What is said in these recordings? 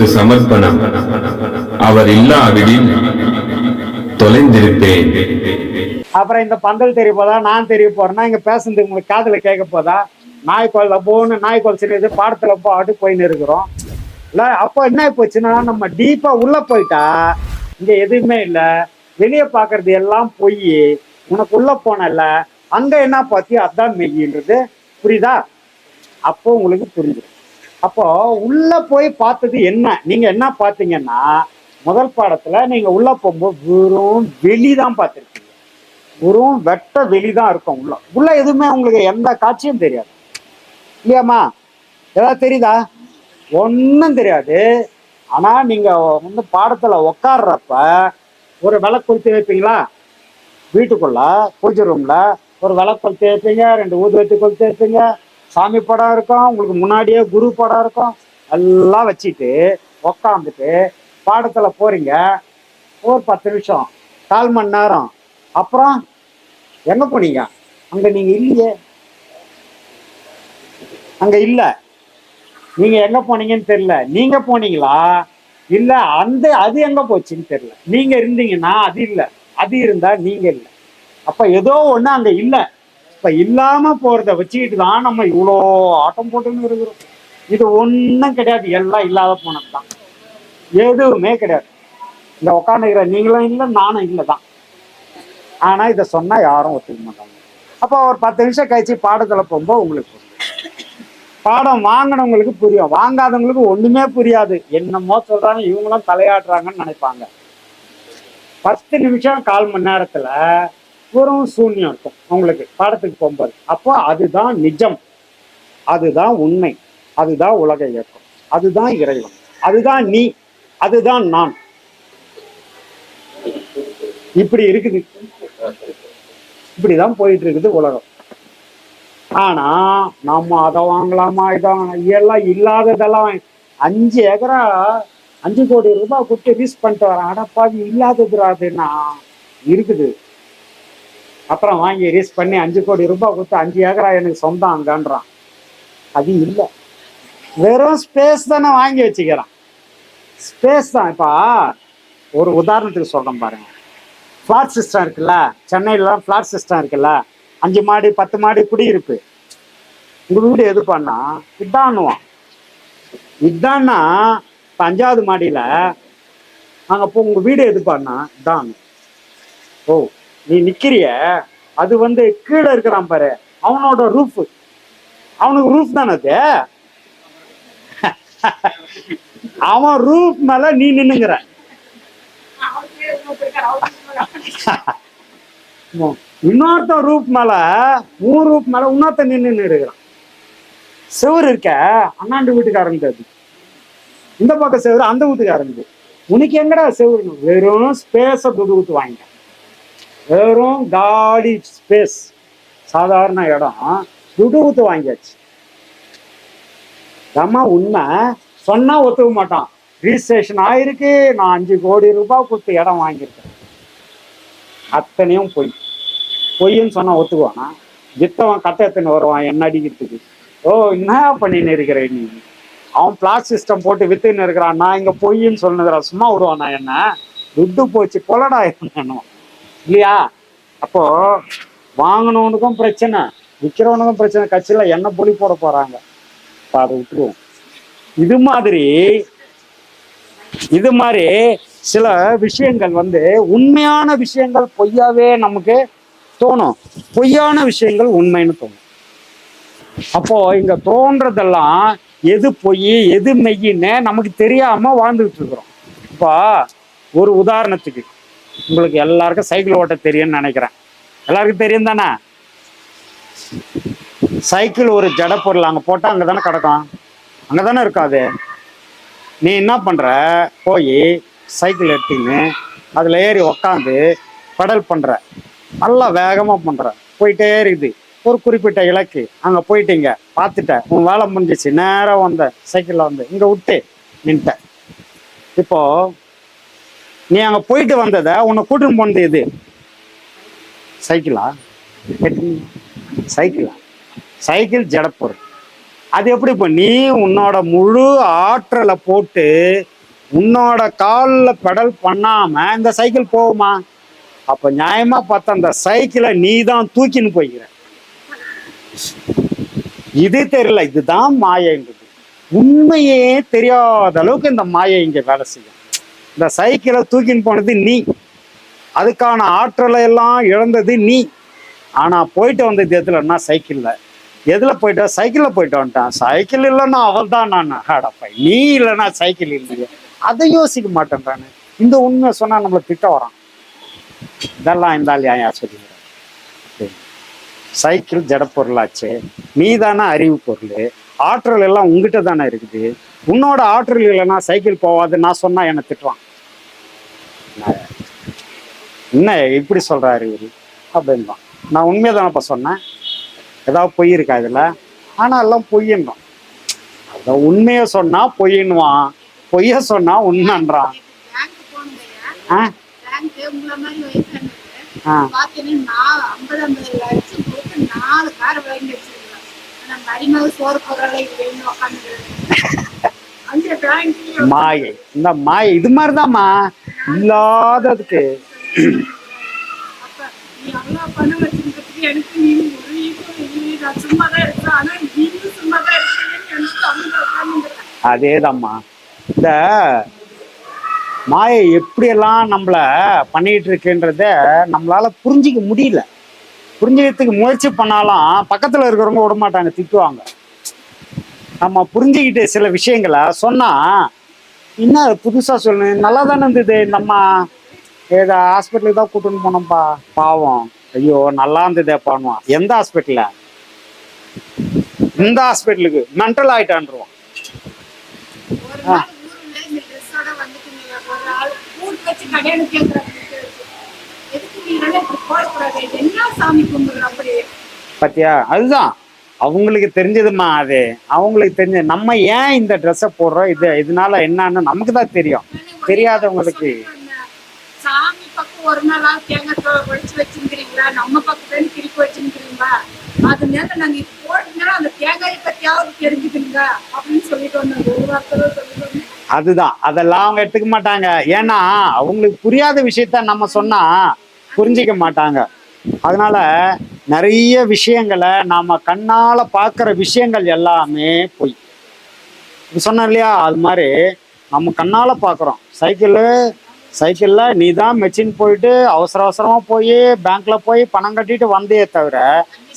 குருவுக்கு சமர்ப்பணம். அவர் இல்லாவிடில் தொலைந்திருப்பேன். அப்புறம் இந்த பந்தல் தெரிய போதா, நான் தெரிய போறேன்னா இங்க பேசுறது உங்களுக்கு காதுல கேட்க போதா? நாய்க்கோல் போன்னு நாய்க்கோல் சின்னது பாடத்துல பாட்டு போயின்னு இருக்கிறோம் இல்ல. அப்போ என்ன போச்சுன்னா, நம்ம டீப்பா உள்ள போயிட்டா இங்க எதுவுமே இல்லை, வெளியே பாக்குறது எல்லாம் பொய். உனக்கு உள்ள போனல அங்க என்ன பார்த்தியோ அதான் மெய்யின்றது புரியுதா? அப்போ உங்களுக்கு புரியுது. அப்போ உள்ள போய் பார்த்தது என்ன, நீங்க என்ன பார்த்தீங்கன்னா, முதல் பாடத்துல நீங்க உள்ள போகும்போது வெறும் வெளிதான் பார்த்துருக்கீங்க. வெறும் வெட்ட வெளிதான் இருக்கும். உள்ள எதுவுமே உங்களுக்கு எந்த காட்சியும் தெரியாது இல்லையாம்மா? ஏதாவது தெரியுதா? ஒன்றும் தெரியாது. ஆனா நீங்க வந்து பாடத்துல உக்காடுறப்ப ஒரு விளக்கு கொளுத்தி வைப்பீங்களா? வீட்டுக்குள்ள பூஜை ரூம்ல ஒரு விளக்கு கொளுத்தி வைப்பீங்க, 2 ஊதுவத்தி கொளுத்தி வைப்பீங்க, சாமி படம் இருக்கும், உங்களுக்கு முன்னாடியே குரு படம் இருக்கும், எல்லாம் வச்சுட்டு உக்காந்துட்டு பாடத்துல போறீங்க. ஒரு 10 நிமிஷம் 1/4 மணி நேரம் அப்புறம் எங்க போனீங்க? அங்க நீங்க இல்லையே. அங்க இல்ல, நீங்க எங்க போனீங்கன்னு தெரியல. நீங்க போனீங்களா இல்ல அது எங்க போச்சுன்னு தெரியல. நீங்க இருந்தீங்கன்னா அது இல்ல, அது இருந்தா நீங்க இல்லை. அப்ப ஏதோ ஒண்ணு அங்க இல்ல. இப்ப இல்லாம போறத வச்சுக்கிட்டு தான் நம்ம இவ்வளோ ஆட்டம் போட்டுன்னு இருக்கிறோம். இது ஒன்றும் கிடையாது, எல்லாம் இல்லாத போனதுதான், எதுவுமே கிடையாது. இந்த உட்காந்துக்கிற நீங்களும் இல்லை, நானும் இல்லை தான். ஆனா இதை சொன்னா யாரும் ஒத்துக்க மாட்டாங்க. அப்போ ஒரு 10 நிமிஷம் கழிச்சு பாடத்துல போகும்போது உங்களுக்கு பாடம் வாங்கினவங்களுக்கு புரியும், வாங்காதவங்களுக்கு ஒண்ணுமே புரியாது. என்னமோ சொல்றாங்க, இவங்களும் தலையாடுறாங்கன்னு நினைப்பாங்க. 10 நிமிஷம் 1/4 மணி நேரத்துல வெறும் சூன்யம் இருக்கும் உங்களுக்கு பாடத்துக்கு போகும்போது. அப்போ அதுதான் நிஜம், அதுதான் உண்மை, அதுதான் உலக இயக்கம், அதுதான் இறைவன், அதுதான் நீ, அதுதான் நான். இப்படி இருக்குது, இப்படிதான் போயிட்டு இருக்குது உலகம். ஆனா நம்ம அதை வாங்கலாமா இதான் எல்லாம் இல்லாததெல்லாம் 5 ஏக்கரா 5 கோடி ரூபாய் கொடுத்து ரீஸ் பண்ணிட்டு வரேன். அடப்பாவி, இல்லாததுராதுன்னா இருக்குது. அப்புறம் வாங்கி ரீஸ் பண்ணி 5 கோடி ரூபாய் கொடுத்து 5 ஏக்கரா எனக்கு சொந்தம் அங்கன்றான். அது இல்லை, வெறும் ஸ்பேஸ் தானே வாங்கி வச்சுக்கிறான். ஸ்பேஸ் தான். இப்ப ஒரு உதாரணத்துக்கு சொல்றேன் பாருங்க. ஃபிளாட் சிஸ்டம் இருக்குல்ல, சென்னையிலாம் ஃபிளாட் சிஸ்டம் இருக்குல்ல, 5 மாடி 10 மாடி குடியிருப்பு. உங்க வீடு எது பண்ணா இதான்னுவான். இதான்னா இப்போ 5வது மாடியில அங்க போ, உங்க வீடு எது பண்ணா இதான். ஓ, நீ நிக்கிறிய, அது வந்து கீழே இருக்கிறான் பாரு, அவனோட ரூஃப், அவனுக்கு ரூஃப் தானே அது. அவன் ரூஃப் மேல நீ நின்னுங்கிற. இன்னொருத்த ரூப் மேல, உன் ரூப் மேல இன்னொருத்த நின்று இருக்கிறான். செவரு இருக்க, அண்ணாண்டு வீட்டுக்காரங்க, இந்த பக்கம் செவரு அந்த வீட்டுக்காரங்க. உனக்கு எங்கடா செவரு? வெறும் ஸ்பேஸ துடுகுத்து வாங்கிட்டேன், வெறும் காலி ஸ்பேஸ், சாதாரண இடம் துடுகுத்து வாங்கியாச்சு. அம்மா உண்மை சொன்னா ஒத்துக்க மாட்டான். ரிஜிஸ்ட்ரேஷன் ஆயிருக்கு, நான் 5 கோடி ரூபாய் கொடுத்து இடம் வாங்கியிருக்கேன். அத்தனையும் பொய்ன்னு சொன்னா ஒத்துக்குவானா? வித்தவன் கட்ட எத்தனை வருவான் என்ன அடிக்கிறதுக்கு? ஓ, என்ன பண்ணின்னு இருக்கிற நீ? அவன் பிளாட் சிஸ்டம் போட்டு வித்துன்னு இருக்கிறான், நான் இங்க பொய்ன்னு சொன்னதுரா, சும்மா விடுவானா? என்ன துட்டு போச்சு கொலடா என்னணும் இல்லையா? அப்போ வாங்கினவனுக்கும் பிரச்சனை, விற்கிறவனுக்கும் பிரச்சனை. கட்சியில என்ன பொலி போட போறாங்க, அதை விட்டுருவோம். இது மாதிரி சில விஷயங்கள் வந்து உண்மையான விஷயங்கள் பொய்யாவே நமக்கு தோணும், பொய்யான விஷயங்கள் உண்மைன்னு தோணும். அப்போ இங்க தோன்றதெல்லாம் எது பொய் எது மெய்யின்னு நமக்கு தெரியாம வாழ்ந்துகிட்டு இருக்கிறோம். இப்போ ஒரு உதாரணத்துக்கு, உங்களுக்கு எல்லாருக்கும் சைக்கிள் ஓட்ட தெரியும்னு நினைக்கிறேன். எல்லாருக்கும் தெரியும் தானே? சைக்கிள் ஒரு ஜட பொருள், அங்க போட்டா அங்கதானே கிடக்கும், அங்கதானே இருக்காது. நீ என்ன பண்ற, போய் சைக்கிள் எடுத்துன்னு அதுல ஏறி உக்காந்து பெடல் பண்ற, நல்லா வேகமா பண்ற, போயிட்டே இருக்குது. ஒரு குறிப்பிட்ட இலக்கு அங்க போயிட்டீங்க, பார்த்துட்ட, உன் வேலை முடிஞ்சிச்சு, நேரம் வந்த சைக்கிள்ல வந்து இங்க விட்டு நின்ட்ட. இப்போ நீ அங்க போயிட்டு வந்ததை உன்னை கூட்டின்னு போனது எது? சைக்கிளா? சைக்கிள் ஜடப்பொருள். அது எப்படி? இப்போ நீ உன்னோட முழு ஆற்றலை போட்டு உன்னோட காலில் பெடல் பண்ணாம இந்த சைக்கிள் போகுமா? அப்ப நியாயமா பார்த்தா அந்த சைக்கிளை நீ தான் தூக்கின்னு போய்க்கிற. இது தெரியல, இதுதான் மாயைன்றது. உண்மையே தெரியாத அளவுக்கு இந்த மாயை இங்க வேலை செய்யும். இந்த சைக்கிளை தூக்கின்னு போனது நீ, அதுக்கான ஆற்றலை எல்லாம் இழந்தது நீ. ஆனா போயிட்டு வந்தது எதுலன்னா சைக்கிள்ல. எதுல போயிட்டா? சைக்கிள்ல போயிட்டு வந்துட்டான். சைக்கிள் இல்லைன்னா அவள் தான் நான் அடப்பா, நீ இல்லைன்னா சைக்கிள் இல்லையே. அதை யோசிக்க மாட்டேன்றானு. இந்த உண்மை சொன்னா நம்மளை திட்ட வரான். இதெல்லாம் இந்த ஆள் ஏன் சொல்லிக்கிறேன்? சைக்கிள் ஜட பொருளாச்சு, நீ தானே அறிவு பொருள். ஆற்றல் எல்லாம் உங்ககிட்ட தானே இருக்குது. உன்னோட ஆற்றல் இல்லைன்னா சைக்கிள் போவாது நான் சொன்னா என்னை திட்டுவான். என்ன இப்படி சொல்றாரு இவரு அப்படின்னு தான். நான் உண்மையை தானப்பா சொன்னேன். ஏதாவது பொய் இருக்கா இதுல? ஆனா எல்லாம் பொய்யன்றான். அத உண்மைய சொன்னா பொய்ன்னுவான், பொய்ய சொன்னா உண்மைன்றான். மாயை, இந்த மாயை இது மாதிரிதான்மா இல்லாததுக்கு. அதேதாம்மா. இந்த மாயை எப்படியெல்லாம் நம்மள பண்ணிட்டு இருக்குன்றத நம்மளால புரிஞ்சிக்க முடியல. புரிஞ்சுக்கிறதுக்கு முயற்சி பண்ணாலும் பக்கத்துல இருக்கிறவங்க விட மாட்டாங்க, திட்டுவாங்க. நம்ம புரிஞ்சுக்கிட்டு சில விஷயங்களை சொன்னா என்ன புதுசா சொல்லணும், நல்லா தானே இருந்தது. நம்ம ஏதோ ஹாஸ்பிட்டலுக்கு தான் கூட்டின்னு போனோம்ப்பா, பாவம், ஐயோ நல்லா இருந்ததே பண்ணுவான். எந்த ஹாஸ்பிட்டல? இந்த ஹாஸ்பிட்டலுக்கு மென்டல் ஆயிட்டான்ருவான். பத்தியா? அதுதான் அவங்களுக்கு தெரிஞ்சதுமா. அது அவங்களுக்கு தெரிஞ்ச. நம்ம ஏன் இந்த ட்ரெஸ்ஸை போடுறோம், இதனால என்னன்னு நமக்கு தான் தெரியும். தெரியாதவங்களுக்கு சாமி பக்கம் ஒரு நாளா தேங்காய் ஒழிச்சு வச்சிருக்கிறீங்களா, நம்ம பக்கத்துல திருப்பி வச்சிருக்கிறீங்களா, அதனால நாங்க இது போட்டுனா அந்த தேங்காயை பத்தியாவது தெரிஞ்சுக்கிறீங்க அப்படின்னு சொல்லிட்டு வந்தோம். ஒரு வார்த்தை சொல்லிட்டு. அதுதான், அதெல்லாம் அவங்க எடுத்துக்க மாட்டாங்க. ஏன்னா அவங்களுக்கு புரியாத விஷயத்த நம்ம சொன்னா புரிஞ்சிக்க மாட்டாங்க. அதனால நிறைய விஷயங்களை நாம கண்ணால பாக்குற விஷயங்கள் எல்லாமே போய் சொன்ன இல்லையா, அது மாதிரி நம்ம கண்ணால பாக்குறோம். சைக்கிள்ல நீ தான் மெச்சின் போயிட்டு அவசரமா போய் பேங்க்ல போய் பணம் கட்டிட்டு வந்தே தவிர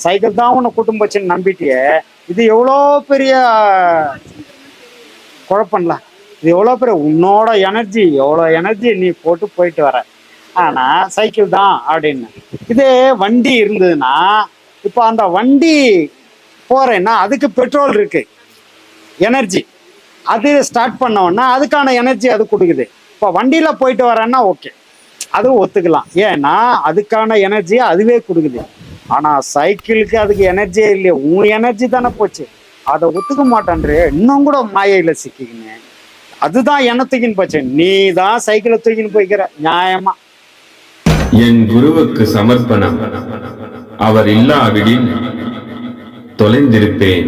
சைக்கிள் தான் உன்னை கூட்டும் போச்சுன்னு நம்பிட்டியே. இது எவ்வளோ பெரிய குழப்பம்ல. இது எவ்வளோ பெரிய உன்னோட எனர்ஜி, எவ்வளோ எனர்ஜி நீ போட்டு போயிட்டு வர. ஆனா சைக்கிள் தான் அப்படின்னு. இதே வண்டி இருந்ததுன்னா, இப்போ அந்த வண்டி போறேன்னா அதுக்கு பெட்ரோல் இருக்கு, எனர்ஜி. அது ஸ்டார்ட் பண்ணோன்னா அதுக்கான எனர்ஜி அது கொடுக்குது. இப்போ வண்டியில போயிட்டு வரேன்னா ஓகே, அது ஒத்துக்கலாம். ஏன்னா அதுக்கான எனர்ஜியை அதுவே கொடுக்குது. ஆனா சைக்கிளுக்கு அதுக்கு எனர்ஜியே இல்லையே, உன் எனர்ஜி தானே போச்சு. அதை ஒத்துக்க மாட்டேன்றே, இன்னும் கூட மாயையில சிக்கிக்கினேன். அதுதான் என்ன தூக்கின்னு போச்சு. நீ தான் சைக்கிளை தூக்கின்னு போய்க்கிற நியாயமா. என் குருவுக்கு சமர்ப்பணம். அவர் இல்லாவிடில் தொலைந்திருப்பேன்.